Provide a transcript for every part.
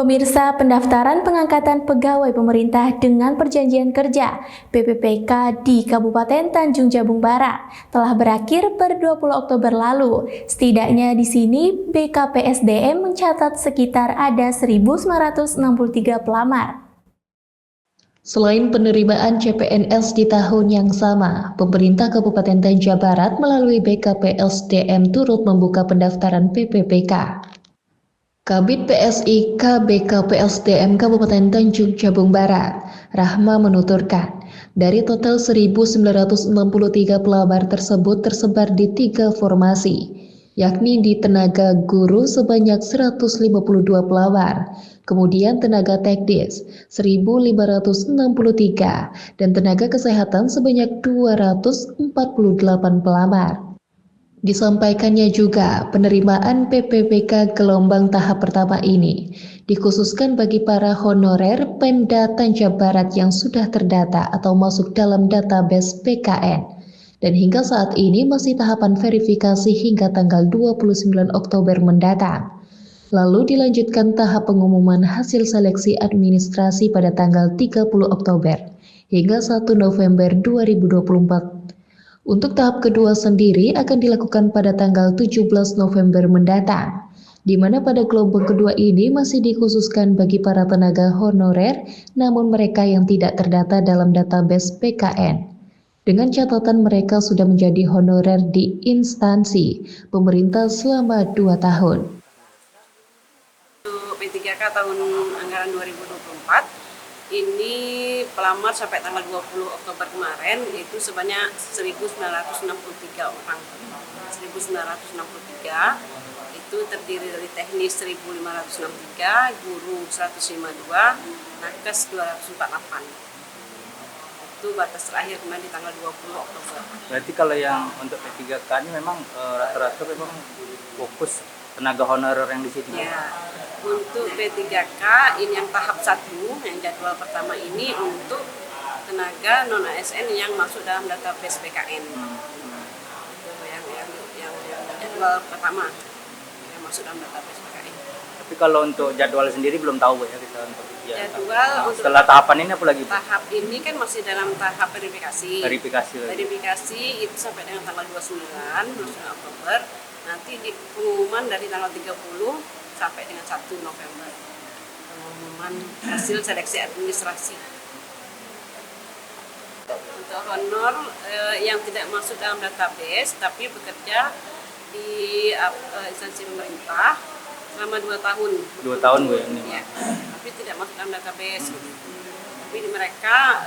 Pemirsa, pendaftaran pengangkatan pegawai pemerintah dengan perjanjian kerja (PPPK) di Kabupaten Tanjung Jabung Barat telah berakhir per 20 Oktober lalu. Setidaknya di sini BKPSDM mencatat sekitar ada 1.963 pelamar. Selain penerimaan CPNS di tahun yang sama, pemerintah Kabupaten Tanjung Barat melalui BKPSDM turut membuka pendaftaran PPPK. Kabid PSI KBKPSDM Kabupaten Tanjung Jabung Barat, Rahma menuturkan, dari total 1.963 pelamar tersebut tersebar di 3 formasi, yakni di tenaga guru sebanyak 152 pelamar, kemudian tenaga teknis 1.563 dan tenaga kesehatan sebanyak 248 pelamar. Disampaikannya juga penerimaan PPPK gelombang tahap pertama ini dikhususkan bagi para honorer Pemda Tanjung Barat yang sudah terdata atau masuk dalam database PKN dan hingga saat ini masih tahapan verifikasi hingga tanggal 29 Oktober mendatang. Lalu dilanjutkan tahap pengumuman hasil seleksi administrasi pada tanggal 30 Oktober hingga 1 November 2024. Untuk tahap kedua sendiri akan dilakukan pada tanggal 17 November mendatang, di mana pada gelombang kedua ini masih dikhususkan bagi para tenaga honorer, namun mereka yang tidak terdata dalam database PKN. Dengan catatan mereka sudah menjadi honorer di instansi pemerintah selama 2 tahun. Untuk P3K tahun anggaran 2024, ini pelamar sampai tanggal 20 Oktober kemarin itu sebanyak 1.963 orang. 1.963 itu terdiri dari teknis 1.563, guru 152, nakes 248. Itu batas terakhir kemarin di tanggal 20 Oktober. Berarti kalau yang untuk P3K ini memang rata-rata memang fokus tenaga honorer yang di sini. Ya, untuk P3K ini yang tahap 1, yang jadwal pertama ini untuk tenaga non ASN yang masuk dalam database PKN. Itu yang jadwal pertama yang masuk dalam database PKN. Tapi kalau untuk jadwal sendiri belum tahu ya kita untuk jadwal untuk setelah tahapan ini apa lagi? Tahap ini kan masih dalam tahap verifikasi. Verifikasi itu sampai dengan tanggal 29 Oktober. Nanti di pengumuman dari tanggal 30 sampai dengan 1 November. Pengumuman hasil seleksi administrasi. Untuk honor yang tidak masuk dalam database tapi bekerja di instansi pemerintah selama 2 tahun. 2 tahun Bu ya? Ya, tapi tidak masuk dalam database. Tapi mereka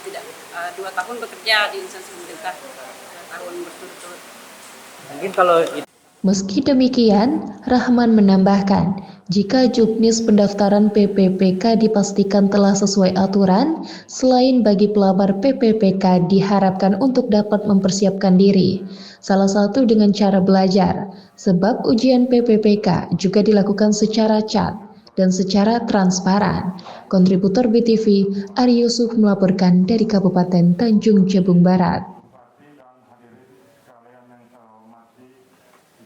tidak 2 tahun bekerja di instansi pemerintah, 2 tahun berturut-turut. Mungkin kalau Meski demikian, Rahman menambahkan, jika juknis pendaftaran PPPK dipastikan telah sesuai aturan, selain bagi pelamar PPPK diharapkan untuk dapat mempersiapkan diri, salah satu dengan cara belajar, sebab ujian PPPK juga dilakukan secara cat dan secara transparan. Kontributor BTV, Ari Yusuf melaporkan dari Kabupaten Tanjung Jabung Barat.